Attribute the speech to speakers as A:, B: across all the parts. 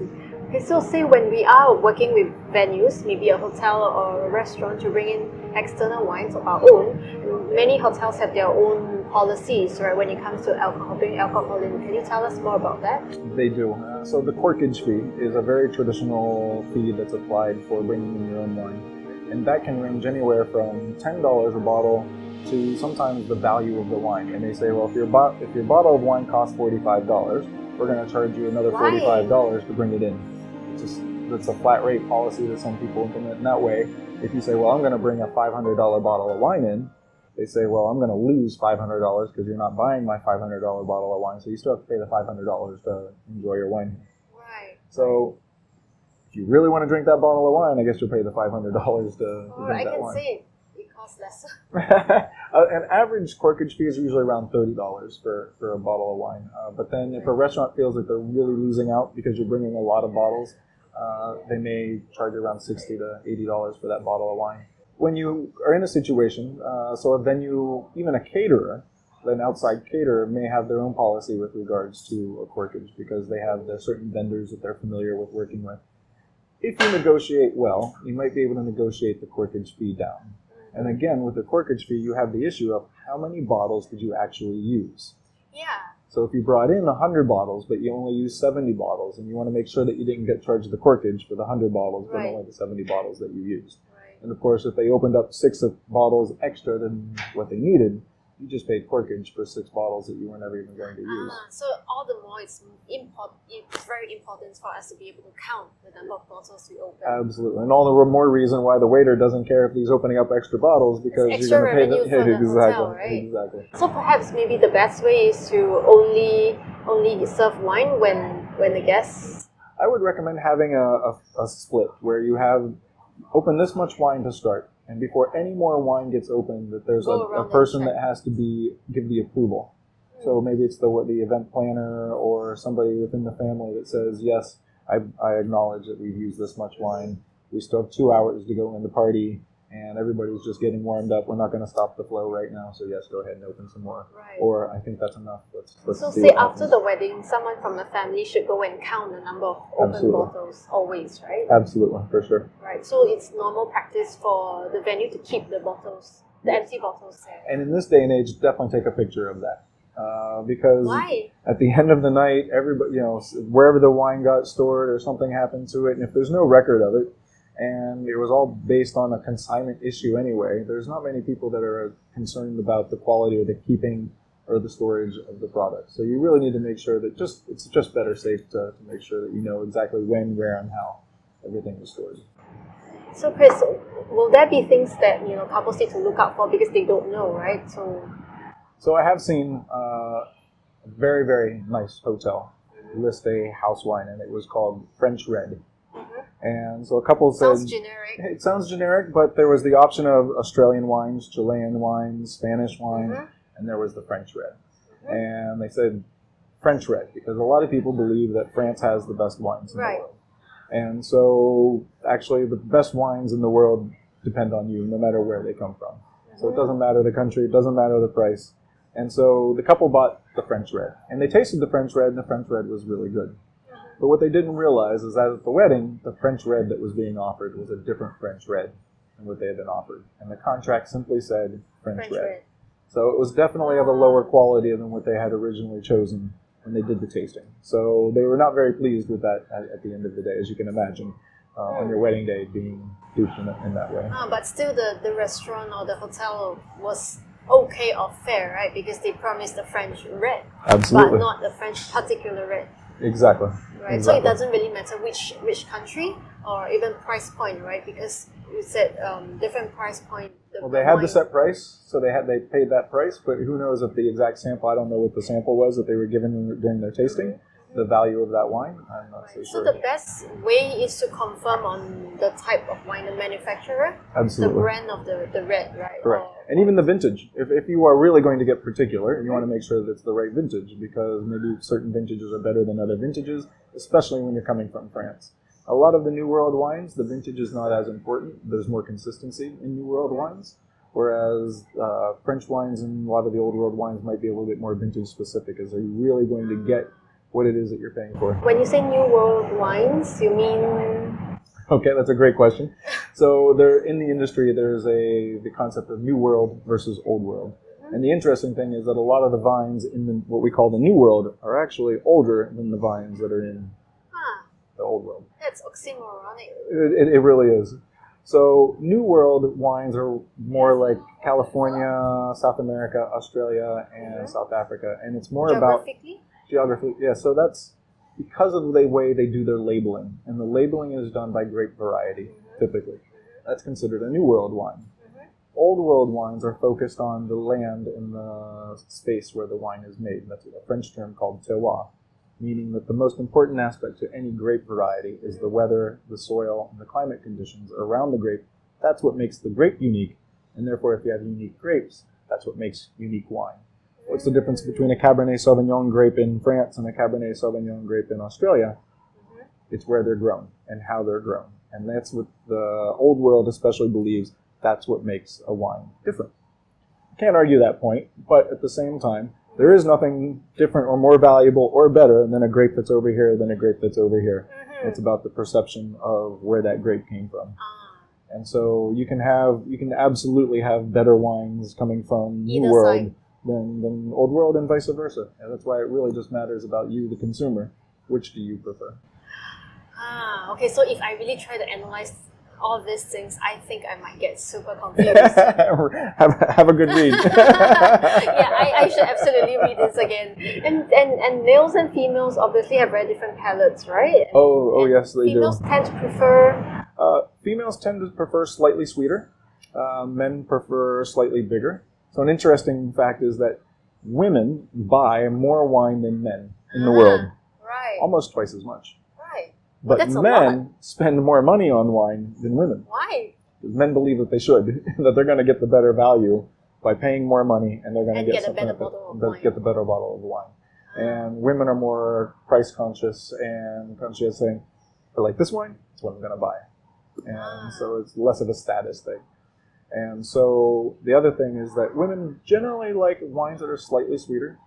A: see. Okay, so say when we are working with venues, maybe a hotel or a restaurant, to bring in external wines of our own, many hotels have their own policies, right, when it comes to alcohol, bringing alcohol in. Can you tell us more about that?
B: They do. So the corkage fee is a very traditional fee that's applied for bringing in your own wine. And that can range anywhere from $10 a bottle to sometimes the value of the wine. And they say, well, if your bottle of wine costs $45, we're going to charge you another $45 to bring it in. That's a flat rate policy that some people implement in that way. If you say, well, I'm going to bring a $500 bottle of wine in, they say, well, I'm going to lose $500 because you're not buying my $500 bottle of wine, so you still have to pay the $500 to enjoy your wine.
A: Right.
B: So if you really want to drink that bottle of wine, I guess you'll pay the $500 to drink that wine.
A: I can say it costs less.
B: An average corkage fee is usually around $30 for a bottle of wine. But then if a restaurant feels that they're really losing out because you're bringing a lot of bottles, they may charge around $60 to $80 for that bottle of wine. When you are in a situation, so a venue, even a caterer, an outside caterer may have their own policy with regards to a corkage because they have their certain vendors that they're familiar with working with. If you negotiate well, you might be able to negotiate the corkage fee down. And again, with the corkage fee, you have the issue of how many bottles did you actually use?
A: Yeah.
B: So if you brought in 100 bottles, but you only used 70 bottles, and you want to make sure that you didn't get charged the corkage for the 100 bottles, but only the 70 bottles that you used. And of course, if they opened up 6 bottles extra than what they needed, you just paid corkage for 6 bottles that you were never even going to use.
A: So all the more it's very important for us to be able to count the number of bottles we open.
B: Absolutely. And all the more reason why the waiter doesn't care if he's opening up extra bottles because
A: it's
B: you're going to
A: pay the hotel, right?
B: Exactly.
A: So perhaps maybe the best way is to only serve wine when the guests...
B: I would recommend having a split where you open this much wine to start. And before any more wine gets opened, that there's a person that has to give the approval. So maybe it's the event planner or somebody within the family that says, yes, I acknowledge that we've used this much wine. We still have 2 hours to go in the party, and everybody's just getting warmed up. We're not going to stop the flow right now, so yes, go ahead and open some more.
A: Right.
B: Or I think that's enough. Let's
A: so
B: see
A: say after the wedding, someone from the family should go and count the number of open bottles always, right?
B: Absolutely, for sure.
A: Right. So it's normal practice for the venue to keep the bottles, the empty bottles there.
B: And in this day and age, definitely take a picture of that. Because at the end of the night, everybody, wherever the wine got stored or something happened to it, and if there's no record of it, and it was all based on a consignment issue anyway, there's not many people that are concerned about the quality or the keeping or the storage of the product. So you really need to make sure that it's just better safe to make sure that you know exactly when, where, and how everything is stored.
A: So Chris, will there be things that couples need to look out for because they don't know, right?
B: So I have seen a very, very nice hotel list a house wine, and it was called French Red. And so a couple said...
A: Sounds generic.
B: It sounds generic, but there was the option of Australian wines, Chilean wines, Spanish wines, and there was the French Red. And they said French Red because a lot of people believe that France has the best wines in the world. And so actually the best wines in the world depend on you, no matter where they come from. So it doesn't matter the country, it doesn't matter the price. And so the couple bought the French Red. And they tasted the French Red, and the French Red was really good. But what they didn't realize is that at the wedding, the French Red that was being offered was a different French Red than what they had been offered. And the contract simply said French Red. So it was definitely of a lower quality than what they had originally chosen when they did the tasting. So they were not very pleased with that at the end of the day, as you can imagine, on your wedding day being duped in that way.
A: But still the restaurant or the hotel was okay or fair, right? Because they promised the French Red.
B: Absolutely.
A: But not the French particular red.
B: Exactly.
A: Right.
B: Exactly.
A: So it doesn't really matter which country or even price point, right? Because you said different price point.
B: Well, they had the set price, so they paid that price. But who knows if the exact sample? I don't know what the sample was that they were given during their tasting. The value of that wine, I'm not so sure.
A: So the best way is to confirm on the type of wine, the manufacturer,
B: absolutely,
A: the brand of the red, right?
B: Correct. And even the vintage. If you are really going to get particular, you want to make sure that it's the right vintage, because maybe certain vintages are better than other vintages, especially when you're coming from France. A lot of the New World wines, the vintage is not as important. There's more consistency in New World wines, whereas French wines and a lot of the Old World wines might be a little bit more vintage specific. Are you really going to get what it is that you're paying for.
A: When you say New World wines, you mean...
B: Okay, that's a great question. So there, in the industry, there's the concept of New World versus Old World. And the interesting thing is that a lot of the vines in what we call the New World are actually older than the vines that are in the Old World.
A: That's oxymoronic.
B: It really is. So New World wines are more like California, South America, Australia, and South Africa. And it's more about... Geography? Yeah, so that's because of the way they do their labeling. And the labeling is done by grape variety, typically. That's considered a New World wine. Old World wines are focused on the land and the space where the wine is made. That's a French term called terroir, meaning that the most important aspect to any grape variety is the weather, the soil, and the climate conditions around the grape. That's what makes the grape unique, and therefore if you have unique grapes, that's what makes unique wine. What's the difference between a Cabernet Sauvignon grape in France and a Cabernet Sauvignon grape in Australia? It's where they're grown and how they're grown. And that's what the Old World especially believes. That's what makes a wine different. Can't argue that point, but at the same time, there is nothing different or more valuable or better than a grape that's over here than a grape that's over here. It's about the perception of where that grape came from. And so you can absolutely have better wines coming from New World than Old World and vice versa. And that's why it really just matters about you, the consumer. Which do you prefer?
A: Okay, so if I really try to analyze all these things, I think I might get super confused.
B: have a good read.
A: Yeah, I should absolutely read this again. And males and females obviously have very different palates, right?
B: Oh yes, they do.
A: Females tend to prefer...
B: Females tend to prefer slightly sweeter. Men prefer slightly bigger. So an interesting fact is that women buy more wine than men in the world.
A: Right.
B: Almost twice as much.
A: Right.
B: But men spend more money on wine than women.
A: Why?
B: Because men believe that they should, that they're going to get the better value by paying more money, and they're going to get
A: a better bottle of wine.
B: Get the better bottle of wine. And women are more price conscious and conscious, saying, "I like this wine, it's what I'm going to buy." And so it's less of a status thing. And so the other thing is that women generally like wines that are slightly sweeter.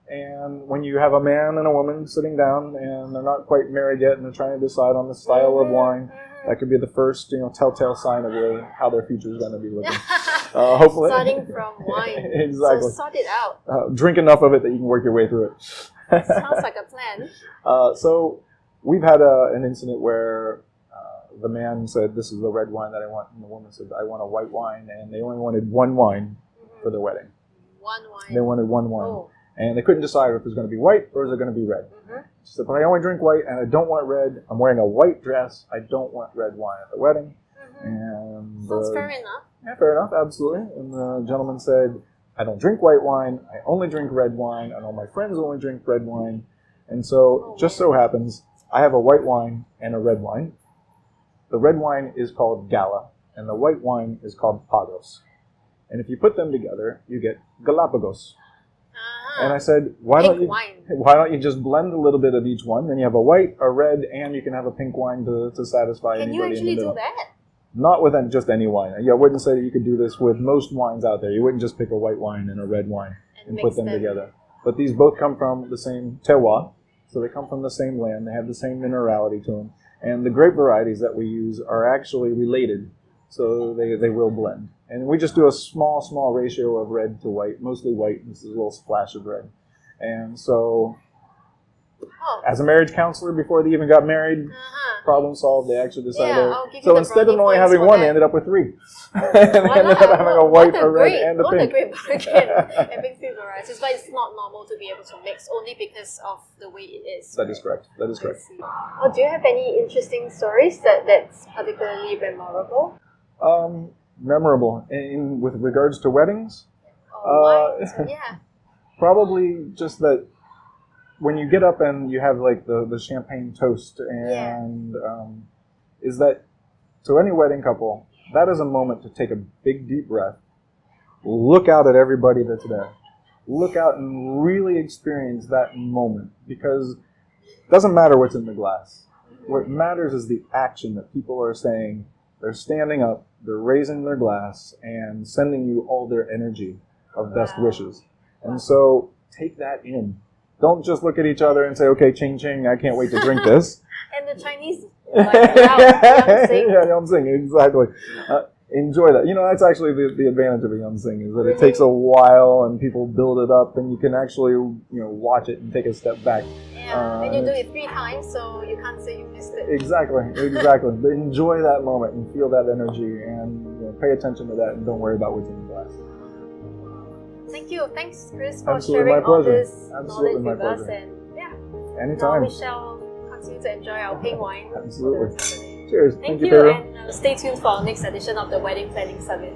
B: And when you have a man and a woman sitting down and they're not quite married yet and they're trying to decide on the style of wine, that could be the first, telltale sign of how their future is going to be looking. Hopefully,
A: starting from wine.
B: Exactly.
A: So sort it out.
B: Drink enough of it that you can work your way through it.
A: Sounds like a plan.
B: So we've had an incident where the man said, "This is the red wine that I want," and the woman said, "I want a white wine," and they only wanted one wine for their wedding.
A: One wine.
B: They wanted one wine.
A: Oh.
B: And they couldn't decide if it was going to be white or is it going to be red. She said, "But I only drink white and I don't want red. I'm wearing a white dress. I don't want red wine at the wedding." And
A: sounds fair enough.
B: Yeah, fair enough, absolutely. And the gentleman said, "I don't drink white wine. I only drink red wine. I know my friends only drink red wine." And so just so happens, I have a white wine and a red wine. The red wine is called Gala and the white wine is called Pagos. And if you put them together, you get Galapagos. And I said, why don't you just blend a little bit of each one? Then you have a white, a red, and you can have a pink wine to satisfy anybody in the middle.
A: Can you actually do that?
B: Not with just any wine. I wouldn't say that you could do this with most wines out there. You wouldn't just pick a white wine and a red wine and put them together. But these both come from the same terroir, so they come from the same land. They have the same minerality to them. And the grape varieties that we use are actually related, so they will blend. And we just do a small ratio of red to white, mostly white. This is a little splash of red. And so, as a marriage counselor, before they even got married, problem solved. They actually decided. So instead of only having one, they ended up with three. And they ended up having a white, a red, and a pink.
A: What a great bargain. Having three varieties. But it's not normal to be able to mix only because of the way it is.
B: That is correct. That is correct.
A: Do you have any interesting stories that's particularly memorable?
B: Memorable with regards to weddings.
A: Yeah.
B: Probably just that when you get up and you have like the champagne toast and is that to any wedding couple, that is a moment to take a big deep breath, look out at everybody that's there, look out and really experience that moment, because it doesn't matter what's in the glass. What matters is the action that people are saying. They're standing up, they're raising their glass, and sending you all their energy of best wishes. And so take that in don't just look at each other and say, okay, ching ching, I can't wait to drink this.
A: And the Chinese, like, yum,
B: yeah, yum sing, exactly. Enjoy that. You know, that's actually the advantage of a yum sing, is that
A: Really?
B: it takes a while and people build it up, and you can actually, watch it and take a step back.
A: Yeah, and you do it 3 times, so you can't say you missed it.
B: Exactly. But enjoy that moment and feel that energy, and pay attention to that, and don't worry about what's in the glass.
A: Thank you. Thanks, Chris, for
B: Absolutely,
A: sharing
B: my
A: all
B: pleasure.
A: this
B: Absolutely,
A: knowledge
B: my
A: with us.
B: pleasure.
A: And yeah,
B: Anytime.
A: now we shall continue to enjoy our Peng wine.
B: Absolutely.
A: For the Saturday.
B: Cheers.
A: Thank
B: you,
A: you,
B: Peiru.
A: and stay tuned for our next edition of the Wedding Planning Summit.